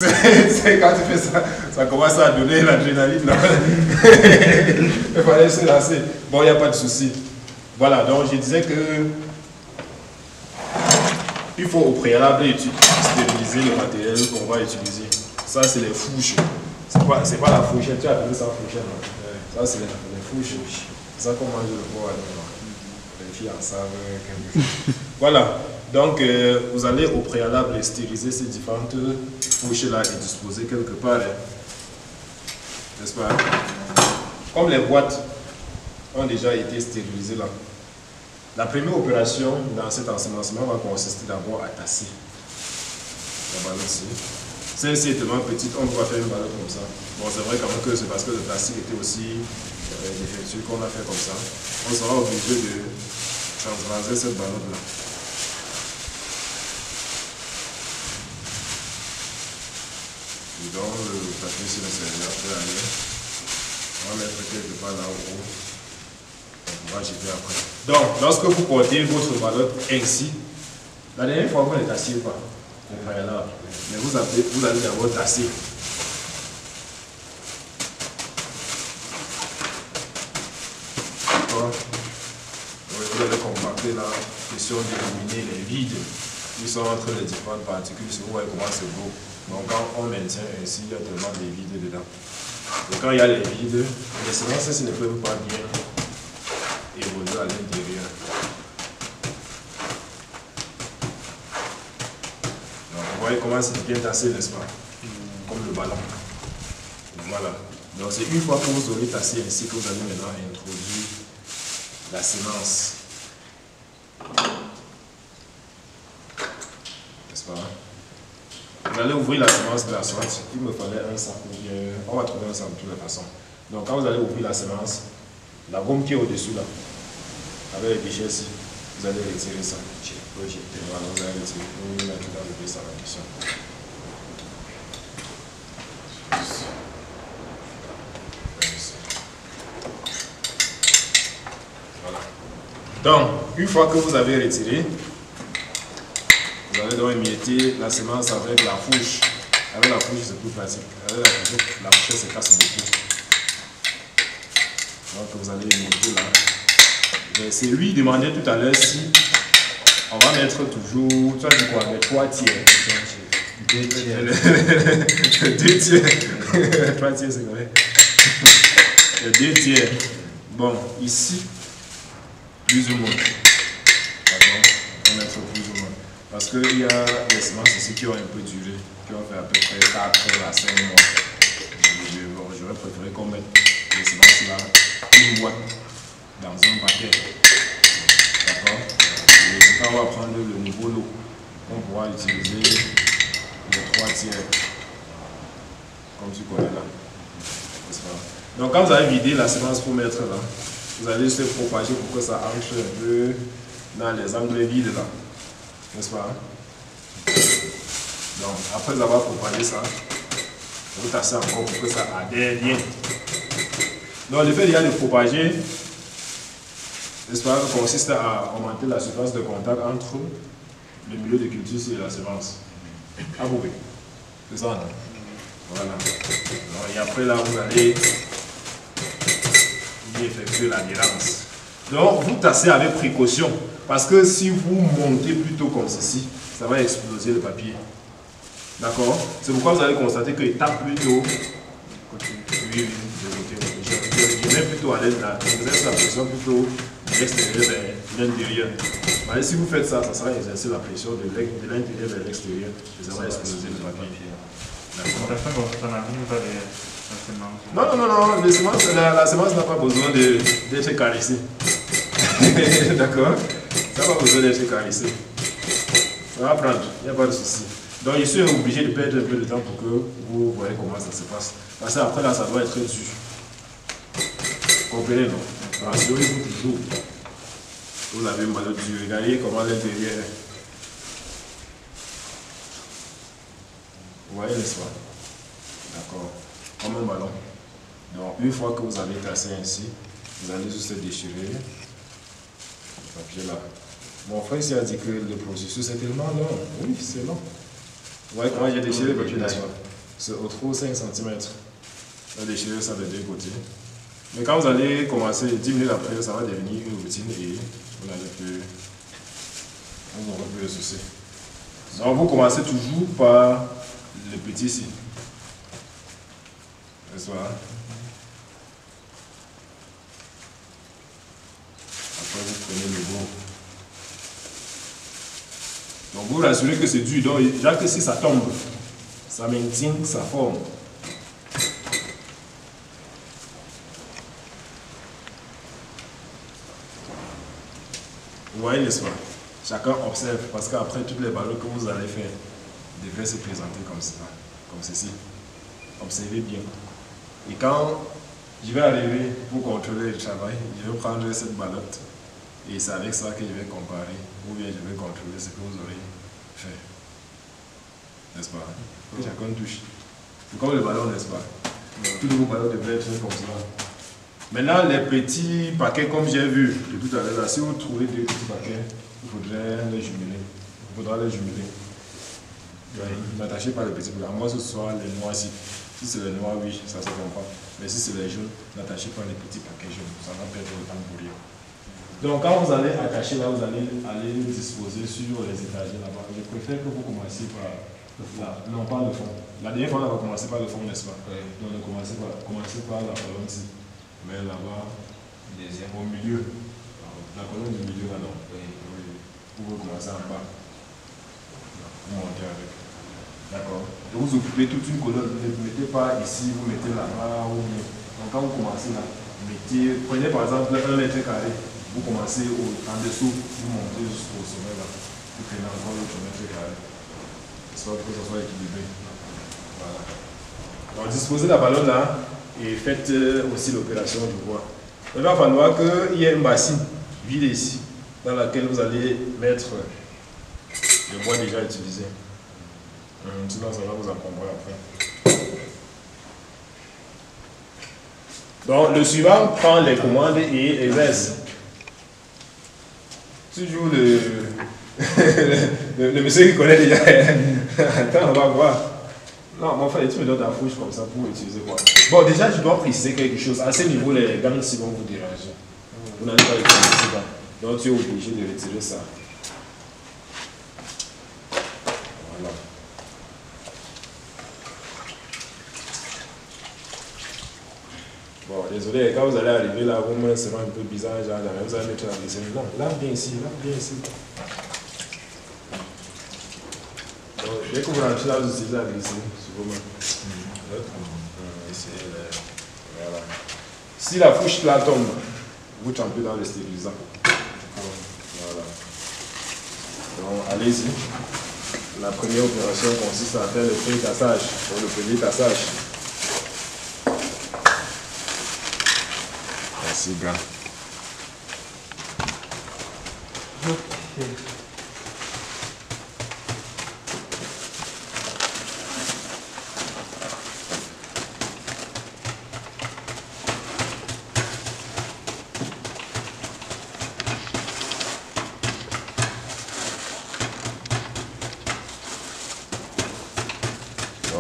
C'est quand tu fais ça, ça commence à donner l'adrénaline là. Il fallait se lancer. Bon, il n'y a pas de souci. Voilà, donc je disais que il faut au préalable stériliser le matériel qu'on va utiliser. Ça, c'est les fourches. C'est pas la fourchette, tu as appelé ça fourchette. Ça, c'est les fourches. C'est ça qu'on mange le porc. Les filles en savent quelque chose. Voilà. Donc, vous allez au préalable stériliser ces différentes fourches-là et disposer quelque part. N'est-ce pas? Comme les boîtes ont déjà été stérilisées là. La première opération dans cet ensemencement va consister d'abord à tasser la balotte-ci. Celle-ci est tellement petite, on ne peut pas faire une balotte comme ça. Bon, c'est vrai quand même que c'est parce que le plastique était aussi défectueux qu'on a fait comme ça. On sera obligé de transvaser cette balotte-là. Donc le papier sur le serveur peut aller. On va mettre quelque part là haut. On va jeter après. Donc, lorsque vous portez votre balotte ainsi, la dernière fois vous ne tassiez pas au préalable, mais vous allez d'abord tasser. D'accord? Vous allez compacter la question d'éliminer les vides qui sont entre les différentes particules. Vous voyez comment c'est beau. Donc quand on maintient ainsi, il y a tellement de vides dedans. Et quand il y a les vides, les semences ne peuvent pas bien évoluer à l'intérieur. Donc vous voyez comment c'est bien tassé, n'est-ce pas? Comme le ballon. Voilà. Donc c'est une fois que vous aurez tassé ainsi que vous allez maintenant introduire la semence. N'est-ce pas? Vous allez ouvrir la semence glaçante. Il me fallait un sac ou bien. On va trouver un sac de toutes les façons. Donc, quand vous allez ouvrir la semence, la gomme qui est au-dessus là, avec les déchets ici, vous allez retirer ça. Voilà, vous allez retirer. Vous allez mettre dans le ça à la mission. Voilà. Donc, une fois que vous avez retiré, vous allez donc émietter la semence avec la fourche. Avec la fourche, c'est plus pratique. Avec la fourche, se casse beaucoup. Donc, vous allez émietter là. C'est lui demander tout à l'heure si on va mettre toujours, tu as dit quoi, les 3 tiers. 2 tiers. 2 tiers. 3 tiers, c'est vrai. Les 2 tiers. Bon, ici, plus ou moins. D'accord, on va mettre plus ou moins. Parce qu'il y a des semences ici qui ont un peu duré, qui ont fait à peu près 4 à 5 mois. J'aurais préféré qu'on mette les semences là, une boîte dans un paquet. D'accord? Et quand on va prendre le nouveau lot, on pourra utiliser les 3 tiers, comme tu connais là. Donc quand vous avez vidé la semence pour mettre là, vous allez se propager pour que ça entre un peu dans les angles vides là. N'est-ce pas? Donc, après avoir propagé ça, vous tassez encore pour que ça adhère bien. Donc, le fait de propager, n'est-ce pas, consiste à augmenter la surface de contact entre le milieu de culture et la semence. Ah, vous voyez? C'est ça, non? Voilà. Donc, et après, là, vous allez effectuer l'adhérence. Donc, vous tassez avec précaution. Parce que si vous montez plutôt comme ceci, ça va exploser le papier. D'accord? C'est pourquoi vous allez constater qu'il tape plutôt. Oui, je mets plutôt à l'aise là. Vous avez la pression plutôt de l'extérieur vers l'intérieur. Mais si vous faites ça, ça sera exercer la pression de l'intérieur vers l'extérieur. Et ça va exploser le papier. D'accord? Non. La semence n'a pas besoin d'être caressée. D'accord? Ça n'a pas besoin d'être caressé. Ça va prendre, il n'y a pas de souci. Donc je suis obligé de perdre un peu de temps pour que vous voyez comment ça se passe. Parce qu'après là, ça doit être dur. Comprenez, non? Rassurez-vous toujours. Vous avez une balotte dure. Regardez comment l'intérieur est. Vous voyez, n'est-ce pas? D'accord. Comme un ballon. Donc une fois que vous avez tassé ainsi, vous allez juste déchirer le papier là. Mon frère ici a dit que le processus est tellement long. Oui, c'est long. Vous voyez comment j'ai déchiré le papier, n'est-ce pas? c'est au trop 5 cm. Là, déchirer ça des deux côtés. Mais quand vous allez commencer, 10 minutes après, ça va devenir une routine et vous n'aurez plus de soucis. Donc vous commencez toujours par le petit ici. N'est-ce pas? Après vous prenez le gros. Donc vous vous assurez que c'est dur. Donc déjà que si ça tombe, ça maintient sa forme. Vous voyez, n'est-ce pas? Chacun observe parce qu'après toutes les ballons que vous allez faire devraient se présenter comme ça, comme ceci. Observez bien. Et quand je vais arriver pour contrôler le travail, je vais prendre cette ballotte et c'est avec ça que je vais comparer ou bien je vais contrôler ce que vous aurez fait. N'est-ce pas? Que chacun touche. C'est comme le ballon, n'est-ce pas? Tous vos ballons devraient être comme ça. Maintenant, les petits paquets, comme j'ai vu de tout à l'heure, si vous trouvez des petits paquets, il faudrait les jumeler. Il faudra les jumeler. N'attachez pas les petits paquets. À moins que ce soit les noirs ici. Si c'est les noirs, oui, ça se comprend. Mais si c'est les jaunes, n'attachez pas les petits paquets jaunes. Ça va perdre le temps pour rien. Donc, quand vous allez attacher là, vous allez aller disposer sur les étagères là-bas. Je préfère que vous commenciez par là, non pas le fond. La dernière fois, on va commencer par le fond, n'est-ce pas? Oui. Donc, commencez par la colonne ici. Mais là-bas, au milieu, la colonne du milieu, là, non. Oui. Vous pouvez commencer en bas. Vous montez avec. D'accord. Et vous occupez toute une colonne. Ne mettez pas ici, vous mettez là-bas. Donc quand vous commencez là, prenez par exemple 1 mètre carré. Vous commencez en dessous, vous montez jusqu'au sommet là. Vous prenez encore l'autre mètre carré. Histoire que ça soit équilibré. Voilà. Donc disposez la ballonne là. Et faites aussi l'opération du bois. Il va falloir qu'il y ait une bassine vide ici, dans laquelle vous allez mettre le bois déjà utilisé. Sinon, ça va vous encombrer après. Donc, le suivant prend les commandes et exerce. Toujours le monsieur qui connaît déjà. Attends, on va voir. Non, mon frère, tu me donnes ta fouche comme ça pour utiliser quoi? Bon, déjà, je dois préciser quelque chose. À ce niveau, les gants si vont vous déranger. Vous n'allez pas utiliser ça. Donc, tu es obligé de retirer ça. Voilà. Bon, désolé, quand vous allez arriver là, vos mains seront un peu bizarres. Genre, vous allez mettre la vaisselle. Non, lave bien ici, lave bien ici. Dès que vous rentrez là, vous utilisez la vaisselle sur vos mains. Voilà. Si la fouche là tombe, vous trempez dans le stérilisant. Voilà. Donc, allez-y. La première opération consiste à faire le pré-tassage. Le premier tassage. Merci, gars. Ok.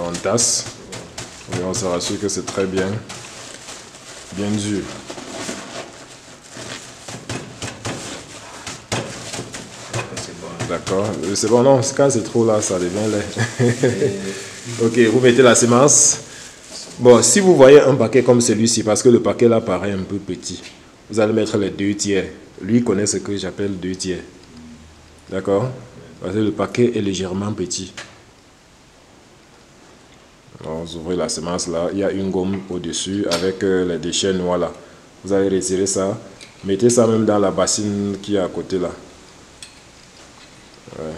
On tasse et on se rassure que c'est très bien dur. D'accord, c'est bon, non, quand c'est trop là, ça devient laid. Ok, vous mettez la semence. Bon, si vous voyez un paquet comme celui-ci, parce que le paquet là paraît un peu petit, vous allez mettre les 2 tiers. Lui connaît ce que j'appelle 2 tiers. D'accord? Parce que le paquet est légèrement petit. Donc, vous ouvrez la semence là, il y a une gomme au-dessus avec les déchets noirs là. Vous allez retirer ça, mettez ça même dans la bassine qui est à côté là. Ouais.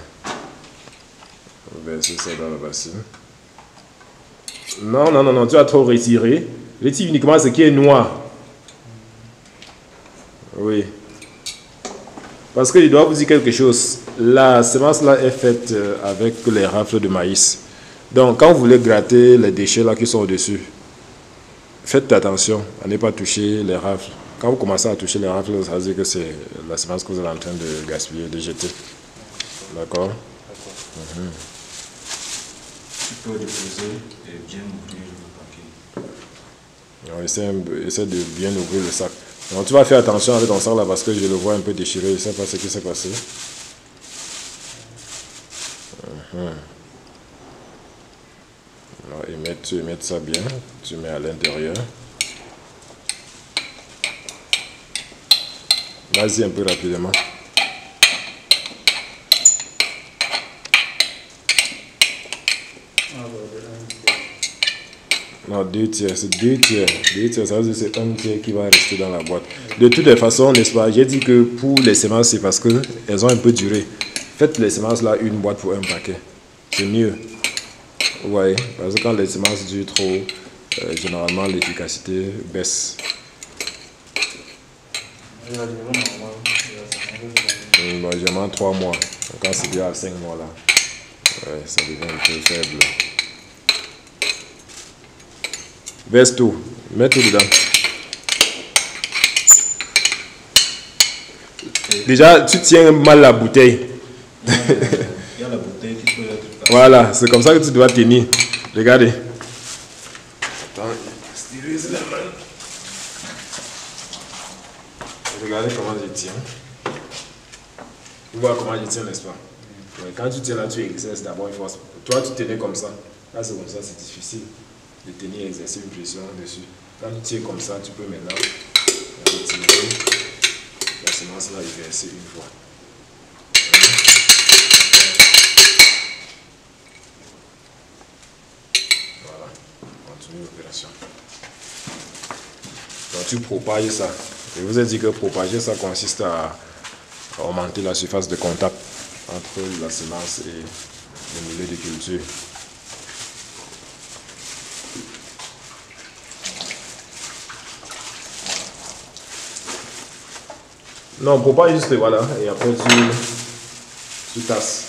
Versez ça dans la bassine. Non, non, non, non, tu as trop retiré. Retire uniquement ce qui est noir. Oui. Parce que je dois vous dire quelque chose. La semence là est faite avec les rafles de maïs. Donc, quand vous voulez gratter les déchets là qui sont au-dessus, faites attention à ne pas toucher les rafles. Quand vous commencez à toucher les rafles, ça veut dire que c'est la semence que vous êtes en train de gaspiller, de jeter. D'accord? Tu peux déposer et bien ouvrir le paquet. On essaie de bien ouvrir le sac. Donc tu vas faire attention avec ton sac là parce que je le vois un peu déchiré. Je ne sais pas ce qui s'est passé. Alors, tu émets ça bien. Tu mets à l'intérieur. Vas-y un peu rapidement. Non, 2 tiers, c'est 2 tiers. 2 tiers, ça veut dire que c'est un tiers qui va rester dans la boîte. De toutes les façons, n'est-ce pas, j'ai dit que pour les semences, c'est parce qu'elles ont un peu duré. Faites les semences là, une boîte pour un paquet. C'est mieux. Vous voyez, parce que quand les semences durent trop, généralement l'efficacité baisse. Bon, généralement 3 mois. Donc, quand c'est déjà à 5 mois là, ouais, ça devient un peu faible. Verse tout, mets tout dedans. Déjà, tu tiens mal la bouteille. Il y a la bouteille qui peut être... Voilà, c'est comme ça que tu dois tenir. Regardez. Attends, stérilise la main. Regardez comment je tiens. Vous voyez comment je tiens, n'est-ce pas? Ouais, quand tu tiens là, tu exerces d'abord une force. Toi, tu tenais comme ça. Là, c'est comme ça, c'est difficile de tenir, exercer une pression dessus. Quand tu tiens comme ça, tu peux maintenant retirer la semence là et verser une fois. Voilà, continue l'opération. Donc tu propages ça. Je vous ai dit que propager ça consiste à augmenter la surface de contact entre la semence et le milieu de culture. Non, propage juste, voilà, et après tu tasses.